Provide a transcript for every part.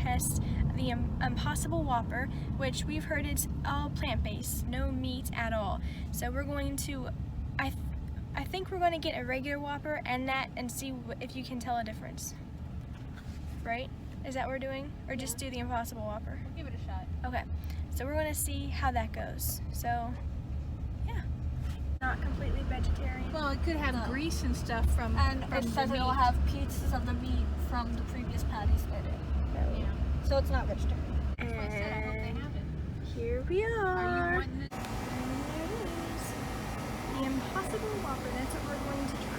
test the Impossible Whopper, which we've heard it's all plant-based, no meat at all. So we're going to, I think we're going to get a regular Whopper and see if you can tell a difference. Right? Is that what we're doing? Or just do the Impossible Whopper? We'll give it a shot. Okay. So we're going to see how that goes. So, yeah. Not completely vegetarian. Well, it could have grease and stuff from it says the it'll meat. have pieces of the meat from the previous patties they did. Yeah. So it's not vegetarian. That's what I said. I hope they have it. Here we are. Are you wanting it? And there it is. The Impossible Whopper. That's what we're going to try.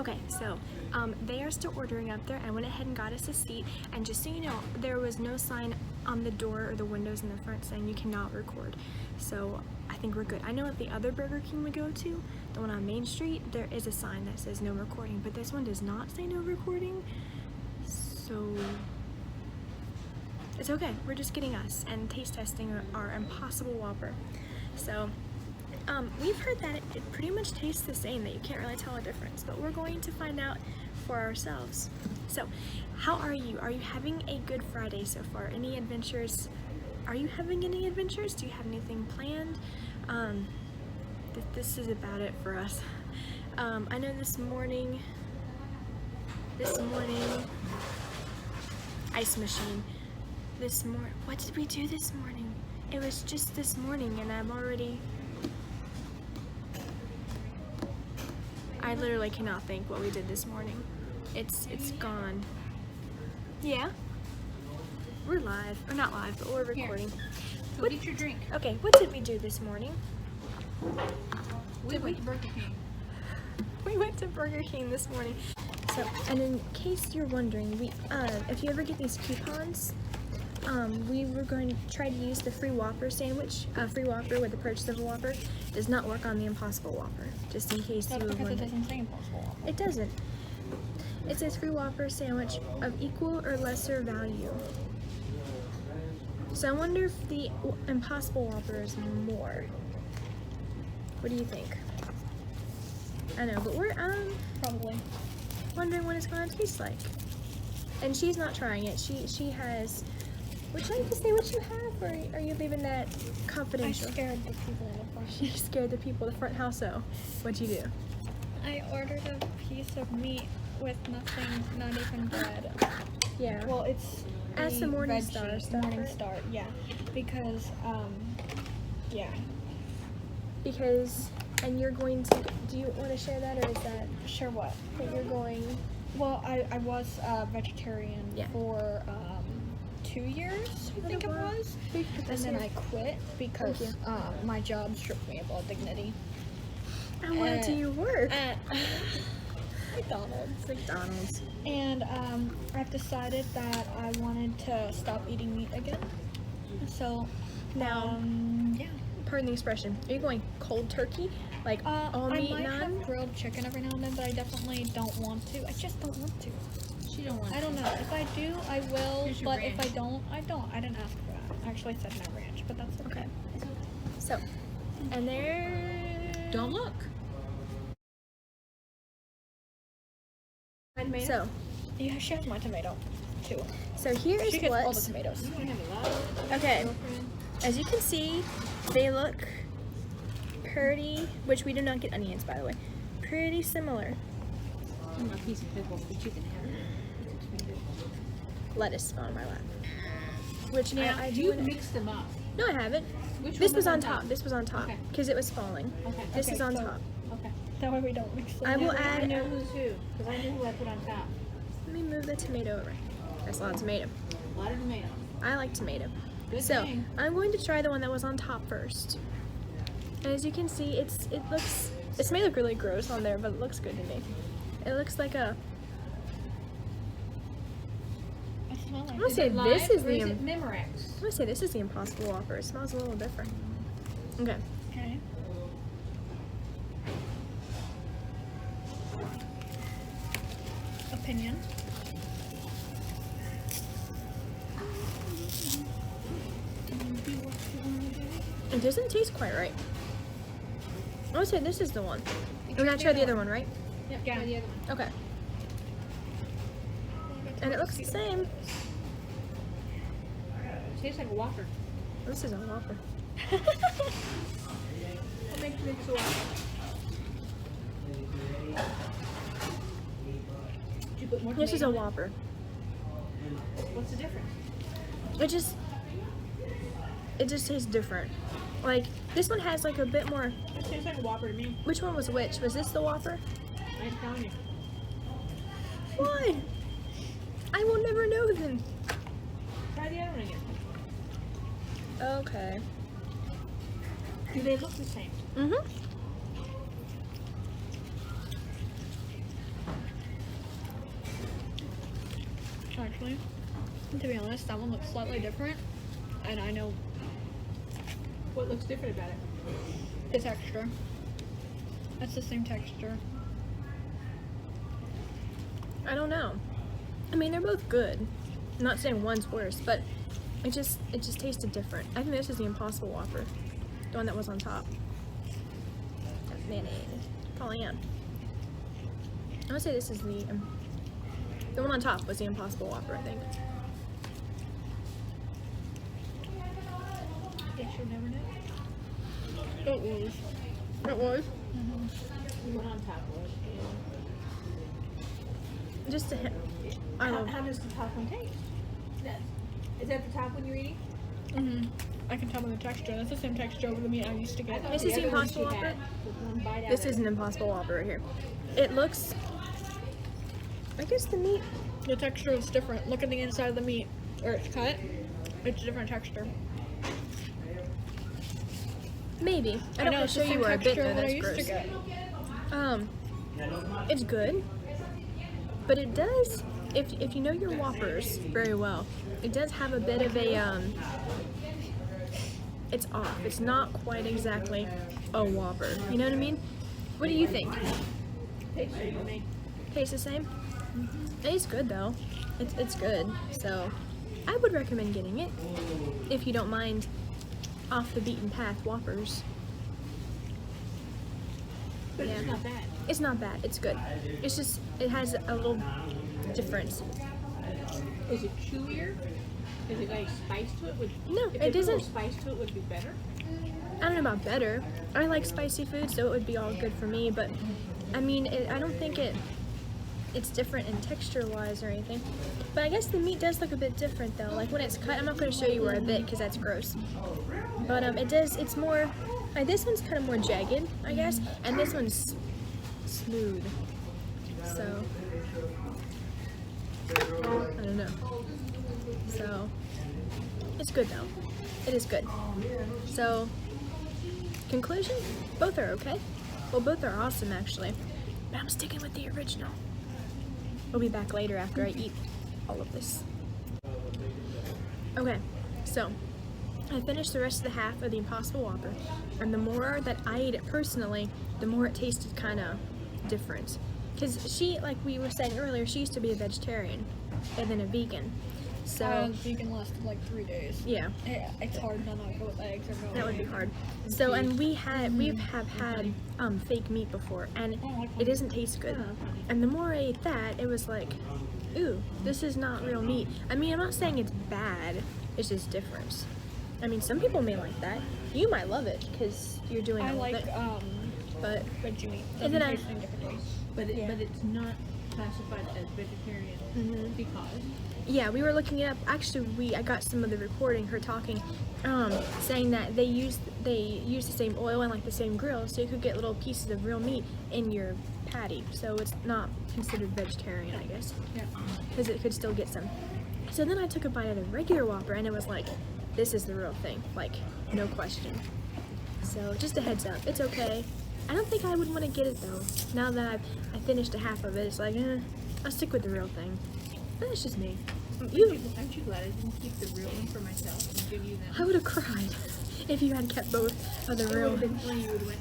Okay, so they are still ordering up there. I went ahead and got us a seat, and just so you know, there was no sign on the door or the windows in the front saying you cannot record. So I think we're good. I know at the other Burger King we go to, the one on Main Street, there is a sign that says no recording, but this one does not say no recording. So it's okay. We're just getting us and taste testing our Impossible Whopper. So we've heard that it pretty much tastes the same, that you can't really tell a difference, but we're going to find out for ourselves. So, how are you? Are you having a good Friday so far? Any adventures? Are you having any adventures? Do you have anything planned? This is about it for us. I know this morning, ice machine. What did we do this morning? It was just this morning, and I literally cannot think what we did this morning. It's gone. Yeah? We're live. Or not live, but we're recording. Go get your drink. Okay, what did we do this morning? We went to Burger King. We went to Burger King this morning. So, and in case you're wondering, if you ever get these coupons, we were going to try to use the free Whopper sandwich, free Whopper with the purchase of a Whopper. It does not work on the Impossible Whopper, just in case you were Because it wondering. doesn't say Impossible Whopper. It doesn't. It says free Whopper sandwich of equal or lesser value. So I wonder if the Impossible Whopper is more. What do you think? I know, but we're Probably. wondering what it's gonna taste like. And she's not trying it. She has. Would you like to say what you have, or are you leaving that I confidential? scared the people in the front. You scared the people in the front. How so? What'd you do? I ordered a piece of meat with nothing, not even bread. Yeah. Well, it's Ask the Morning Star veggie, stuff, Morning right? Star, yeah. Because, yeah. Because, and you're going to. Do you want to share that, or is that Sure what? that you're going? Well, I was vegetarian Yeah. for 2 years, I think it wow. was. We put And this then in. I quit because Thank my job stripped me of all dignity. And where do you work? At McDonald's. McDonald's. And I've decided that I wanted to stop eating meat again. So, Now, yeah. pardon the expression. Are you going cold turkey? Like all I meat, might none? have grilled chicken every now and then, but I definitely don't want to. I just don't want to. She don't want I don't know. If I do, I will. Here's your But if I ranch. don't, I don't. I didn't ask for that. I actually said no ranch, but that's okay. Okay. So, and there. Don't look. So, Yeah, she has my tomato too. so here is She gets all what. the tomatoes. You want to have a lot of Okay, as you can see, they look pretty. Which we do not get onions, by the way. Pretty similar. a piece of pickles, but you can have it. Lettuce on my lap. Which Now, I you do. mix them up. No, I haven't. Which This one was was on top. This was on top Okay. because it was falling. Okay. This Okay, is on so- top. Okay. That way we don't mix them. I will I add. know who's who, because I knew who I put on top. Let me move the tomato around. That's a lot of tomato. A lot of tomatoes. I like tomato. Good So thing. I'm going to try the one that was on top first. And as you can see, it may look really gross on there, but it looks good to me. It looks like a. I smell I'm like gonna say it live, this is or the. is it Memorex? I'm gonna say this is the Impossible Whopper. It smells a little different. Okay. Okay. Opinion. It doesn't taste quite right. I would say this is the one. We're try gonna the try the other other one, right? Yep, Yeah. try the other one. Okay. And it looks the same. It tastes like a Whopper. This is a Whopper. What makes it so Whopper? Did you put more This is a tomato in it? Whopper. What's the difference? It just tastes different. Like, this one has like a bit more. It tastes like a Whopper to me. Which one was which? Was this the Whopper? I'm telling you. Why? I will never know then. Try the other one again. Okay. Do they look the same? Mm-hmm. Actually, to be honest, that one looks slightly different, and I know What looks different about it? the texture. It's the same texture. I don't know. I mean, they're both good. I'm not saying one's worse, but it just tasted different. I think this is the Impossible Whopper, the one that was on top. That's mayonnaise. Probably am. I would say this is the one on top was the Impossible Whopper, I think. Guess you'll never know. It was. It was. The one on top was. Just a hint. I love. How does the top one taste? Is that the top one you're eating? Mm-hmm. I can tell by the texture. That's the same texture over the meat I used to get. This is the other one Impossible she had Whopper? was one bite out This of is it. an Impossible Whopper right here. It looks. I guess the meat. The texture is different. Look at the inside of the meat, or it's cut. It's a different texture. Maybe. I don't know want it's to the show you same where I bit texture though. that I That's used to gross. get. It's good, but it does. If you know your Whoppers very well, it does have a bit of a It's off. It's not quite exactly a Whopper. You know what I mean? What do you think? Tastes good to me. Tastes the same? It's good though. It's good. So I would recommend getting it if you don't mind off the beaten path Whoppers. But Yeah. it's not bad. It's not bad. It's good. It's just it has a little difference. Is it chewier? Is it like spice to it? No, if it there was a little doesn't- spice to it, would it be better? I don't know about better. I like spicy food, so it would be all good for me. But I mean, I don't think it's different in texture-wise or anything. But I guess the meat does look a bit different though. Like when it's cut, I'm not going to show you where I bit because that's gross. But it does. It's more. Like this one's kind of more jagged, I guess, and this one's smooth. So I don't know. So it's good though. It is good. So conclusion, both are okay. Well, both are awesome actually. But I'm sticking with the original. We'll be back later after I eat all of this. Okay, so I finished the rest of the half of the Impossible Whopper, and the more that I ate it personally, the more it tasted kind of different. Because she, like we were saying earlier, she used to be a vegetarian and then a vegan. So I was vegan lasted like 3 days. yeah, It's hard to not go with eggs or no that would be egg. hard. So and we have had fake meat before, and it doesn't taste good. And the more I ate that, it was like, ooh, this is not real meat. I mean, I'm not saying it's bad. It's just different. I mean, some people may like that. You might love it because you're doing I all like of it. But veggie meat. And then Doesn't taste any different taste. But Yeah. but it's not classified as vegetarian because yeah, we were looking it up. Actually, I got some of the recording, her talking, saying that they use the same oil and like the same grill, so you could get little pieces of real meat in your patty. So it's not considered vegetarian, I guess, yeah. because it could still get some. So then I took a bite of the regular Whopper, and it was like, this is the real thing, like no question. So just a heads up, it's okay. I don't think I would want to get it though. Now that I finished a half of it, it's like, I'll stick with the real thing. But that's just me. Aren't you glad I didn't keep the real one for myself and give you them? I would have cried if you had kept both of the It would real. have been funny. You would have went.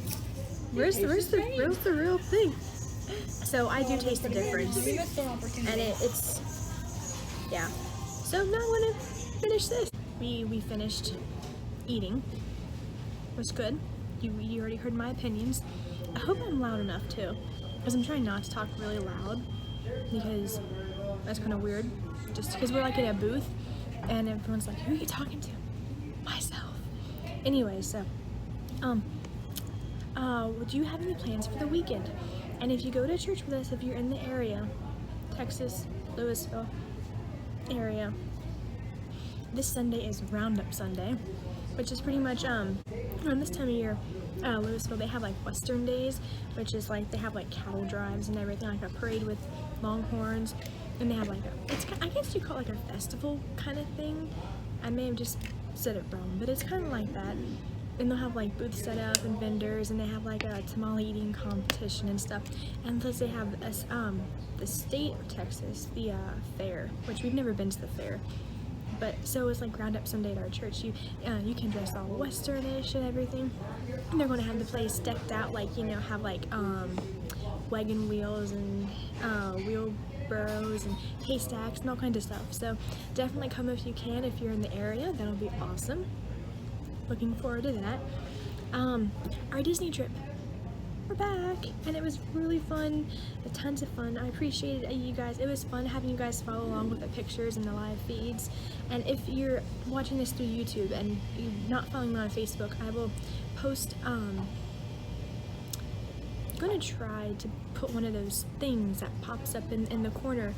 Where's tastes the same. real thing? So I do taste the difference, We missed an opportunity. and it's yeah. So now I'm gonna finish this. We finished eating. It was good. You already heard my opinions. I hope I'm loud enough too, because I'm trying not to talk really loud because that's kind of weird. just because we're like in a booth, and everyone's like, "Who are you talking to?" Myself. Anyway, so do you have any plans for the weekend? And if you go to church with us, if you're in the area, Texas, Louisville area, this Sunday is Roundup Sunday, which is pretty much around this time of year. Louisville, they have like Western Days, which is like they have like cattle drives and everything, like a parade with longhorns, and they have like I guess you call it like a festival kind of thing. I may have just said it wrong, but it's kind of like that. And they'll have like booths set up and vendors, and they have like a tamale eating competition and stuff. And plus they have this, the state of Texas, the fair, which we've never been to the fair. But so it's like Roundup Sunday at our church. You can dress all Westernish and everything. And they're going to have the place decked out, like, you know, have like wagon wheels and wheelbarrows and haystacks and all kinds of stuff. So definitely come if you can, if you're in the area. That'll be awesome. Looking forward to that. Our Disney trip, we're back, and it was really fun. Tons of fun. I appreciated you guys. It was fun having you guys follow along with the pictures and the live feeds. And if you're watching this through YouTube and you're not following me on Facebook, I will post I'm gonna try to put one of those things that pops up in the corner,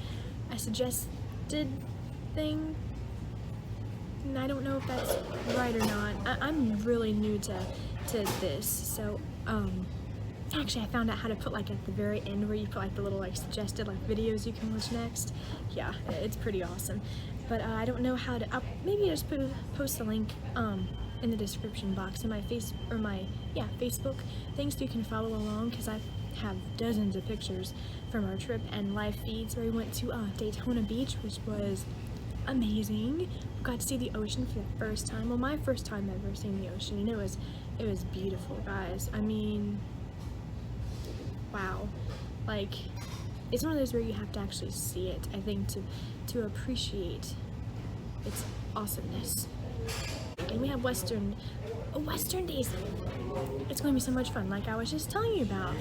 a suggested thing. And I don't know if that's right or not. I'm really new to this, so actually I found out how to put like at the very end where you put like the little like suggested like videos you can watch next. Yeah, it's pretty awesome. But I don't know how to. Maybe just post a link in the description box in my Facebook thing, so you can follow along, because I have dozens of pictures from our trip and live feeds where we went to Daytona Beach, which was amazing. We got to see the ocean for the first time. Well, my first time ever seeing the ocean, and it was beautiful, guys. I mean, wow. Like, it's one of those where you have to actually see it, I think, to appreciate its awesomeness. And we have Western Days. It's going to be so much fun, like I was just telling you about.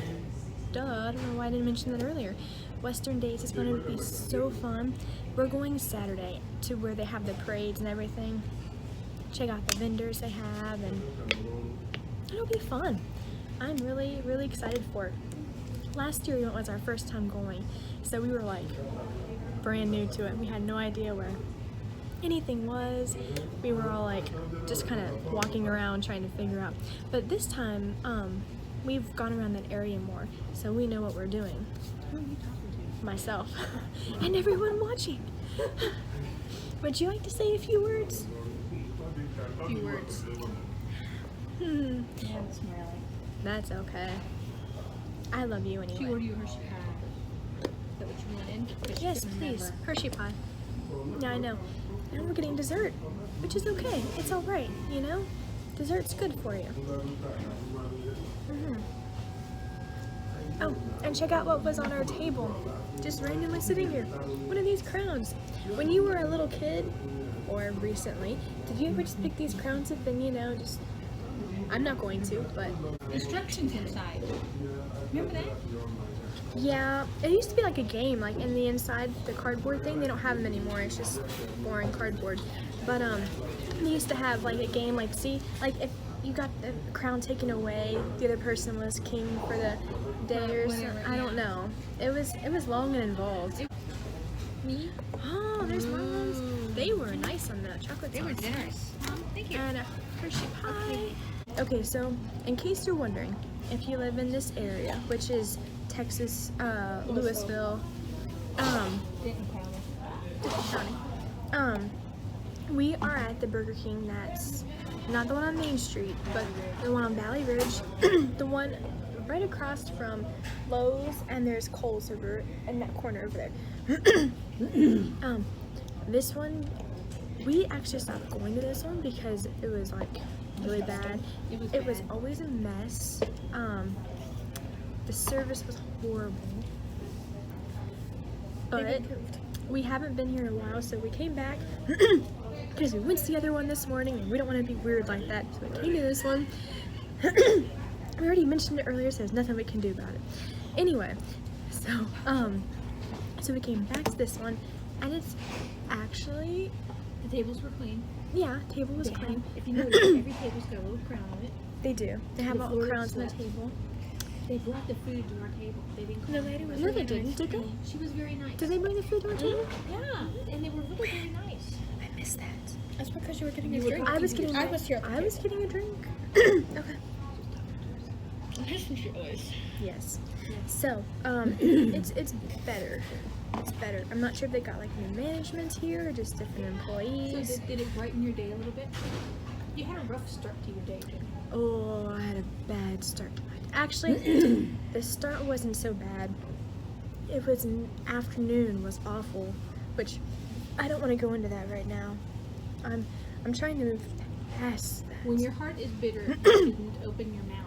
Duh, I don't know why I didn't mention that earlier. Western Days is going to be so fun. We're going Saturday to where they have the parades and everything. Check out the vendors they have, and it'll be fun. I'm really, really excited for it. Last year was our first time going, so we were like brand new to it. We had no idea where anything was. We were all like just kind of walking around trying to figure out. But this time, we've gone around that area more, so we know what we're doing. Who are you talking to? Myself and everyone watching. Would you like to say a few words? A few words. Hmm. Yeah, it's Marilyn. That's okay. I love you anyway. She ordered you Hershey pie. Is that what you wanted? But she Yes, couldn't please. remember. Hershey pie. Yeah, I know. And we're getting dessert, which is okay. It's all right, you know? Dessert's good for you. Oh, and check out what was on our table. Just randomly sitting here. One of these crowns. When you were a little kid, or recently, did you ever just pick these crowns up and, you know, just... I'm not going to, but... Instructions inside. Remember that? Yeah, it used to be like a game, like in the inside, the cardboard thing. They don't have them anymore. It's just boring cardboard. But they used to have like a game, like, see, like if you got the crown taken away, the other person was king for the day or something. I don't know. It was long and involved. Me? Oh, there's Mom's. They were nice on that chocolate They sauce. were generous. Thank you. And a Hershey pie. Okay, so in case you're wondering, if you live in this area, which is Texas, Louisville, Denton County. we are at the Burger King that's not the one on Main Street, but the one on Valley Ridge, the one right across from Lowe's, and there's Kohl's over in that corner over there. This one, we actually stopped going to this one because it was like really bad. It was always a mess. The service was horrible. But we haven't been here in a while, so we came back because we went to the other one this morning, and we don't want to be weird like that, so we came to this one. We already mentioned it earlier, so there's nothing we can do about it. Anyway, so we came back to this one, And it's actually, The tables were clean. yeah, table was They clean. have- if you notice, every table's got a little crown on it. They do. They have The all floor is crowns on the swept. table. They brought the food to our table. They didn't. The lady was No, really they didn't, nice did to they? me. She was very nice. Did they bring the food to our table? Yeah, and they were really very nice. I missed that. That's because you were getting You a were drink. I was talking to getting. I was here at the I was getting a drink. Okay. Isn't she always? Yes. So, it's better. It's better. I'm not sure if they got like new management here or just different So employees. did it brighten your day a little bit? You had a rough start to your day, didn't you? Oh, I had a bad start to my day. Actually, the start wasn't so bad. It was an afternoon was awful, which I don't want to go into that right now. I'm trying to move past that. When your heart is bitter, you shouldn't open your mouth.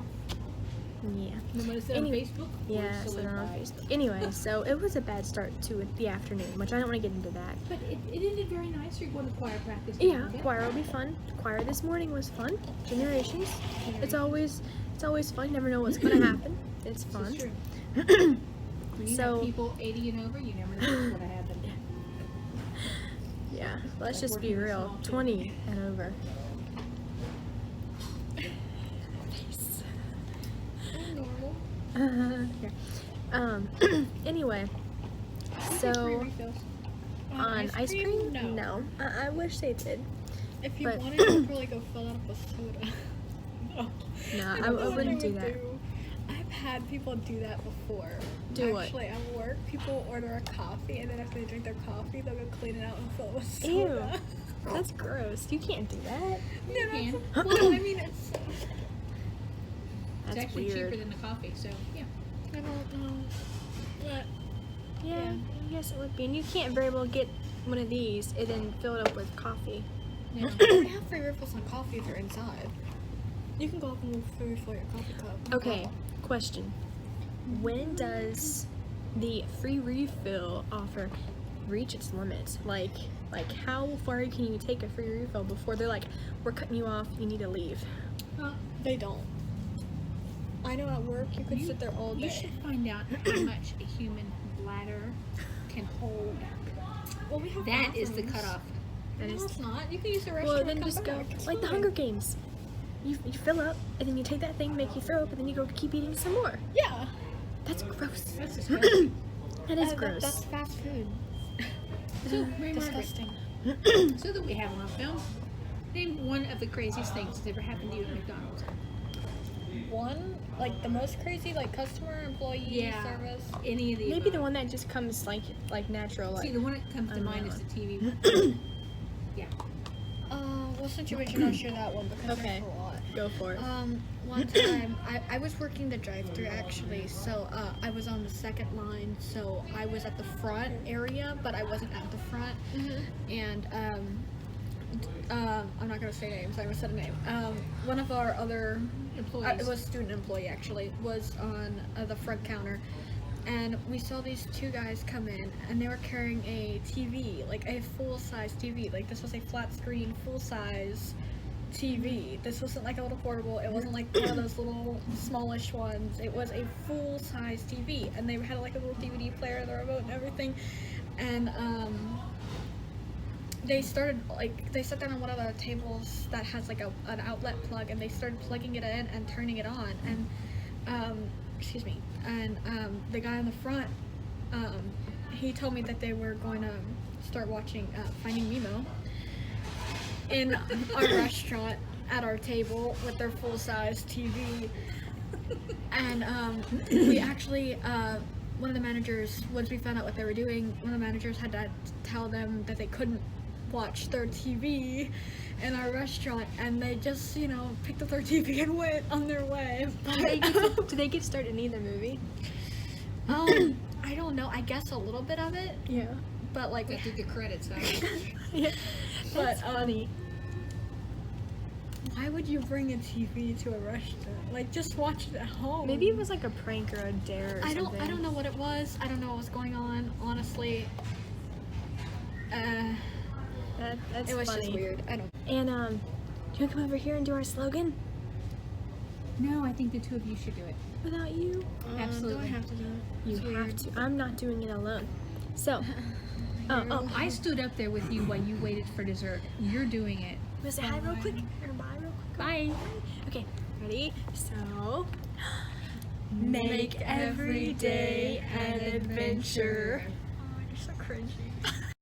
Yeah. No matter if it's on Anyway, Facebook Yeah, or so they're on solidified. Facebook. Anyway, so it was a bad start to the afternoon, which I don't want to get into that. But it ended very nice. You're going to choir practice. Yeah, okay? choir will be fun. Choir this morning was fun. Generations. It's always fun. You never know what's gonna happen. It's This fun. is true. When you So- have people 80 and over, you never know what's going to happen. Yeah, let's Like just be working with real. small kids. 20 and over. Normal. Yeah. Anyway, so refills. on ice cream? No. I wish they did. If you But- wanted, you could probably go fill it up with soda. No. No, I I don't know what wouldn't they do would that. I've had people do that before. Do what? Actually, at work, people order a coffee, and then after they drink their coffee, they'll go clean it out and fill it with Ew. soda. That's gross. You can't do that. Yeah, You can. that's, well, I mean, it's. That's It's actually weird. cheaper than the coffee, so yeah. I don't know. But Yeah, I guess it would be. And you can't very well get one of these and then fill it up with coffee. Yeah. we have free refills on coffee if you're inside. You can go up and free refill your coffee cup. Okay, question. When does the free refill offer reach its limit? Like how far can you take a free refill before they're like, we're cutting you off, you need to leave? They don't. I know at work you could sit there all day. You should find out how much a human bladder can hold. Well, we have That is the bathrooms. cutoff. That No, is it's not. You can use the restroom. well, and then come just go back. It's like the fine. Hunger Games. You fill up and then you take that thing, make you throw up, and then you go keep eating some more. Yeah. That's gross. That's disgusting. That is gross. That's fast food. So, Mary Margaret, Disgusting. so that we have on film, name one of the craziest things that's ever happened to you at McDonald's. One, like the most crazy, like customer employee Yeah. service. Any of the Maybe the above. one that just comes like natural. See, Like the one that comes to I don't mind know. is the TV. Well, situation, I'll share that one because Okay. there's a lot. go for it. One time, I was working the drive-thru actually, so I was on the second line, so I was at the front area, but I wasn't at the front, and I'm not gonna say names. I'm gonna say a name. One of our other Employees. it was a student employee actually, was on the front counter, and we saw these two guys come in, and they were carrying a TV, like a full-size TV. Like this was a flat screen, full-size TV. This wasn't like a little portable. It wasn't like one of those little smallish ones. It was a full-size TV, and they had like a little DVD player, the remote, and everything. And they started they sat down on one of the tables that has like an outlet plug, and they started plugging it in and turning it on. And excuse me. And the guy on the front, he told me that they were going to start watching Finding Nemo in our restaurant at our table with their full-size TV. And we actually, one of the managers, once we found out what they were doing, one of the managers had to tell them that they couldn't watch their TV in our restaurant, and they just, picked up their TV and went on their way. Do they get started in either movie? I don't know. I guess a little bit of it, Yeah. but like, They did the credits, huh? Yeah. but That's funny. why would you bring a TV to a restaurant? Like, just watch it at home. Maybe it was like a prank or a dare or I something. don't know what it was. I don't know what was going on. Honestly, That's it was funny. just weird. I don't. And do you want to come over here and do our slogan? No, I think the two of you should do it. Without you? Absolutely. Do I have to do it? You It's have weird. to. I'm not doing it alone. So, Oh. I stood up there with you while you waited for dessert. You're doing it. Let's say hi real quick. Or bye real quick. Bye. Okay, ready? So, make every day an adventure. Oh, you're so cringy.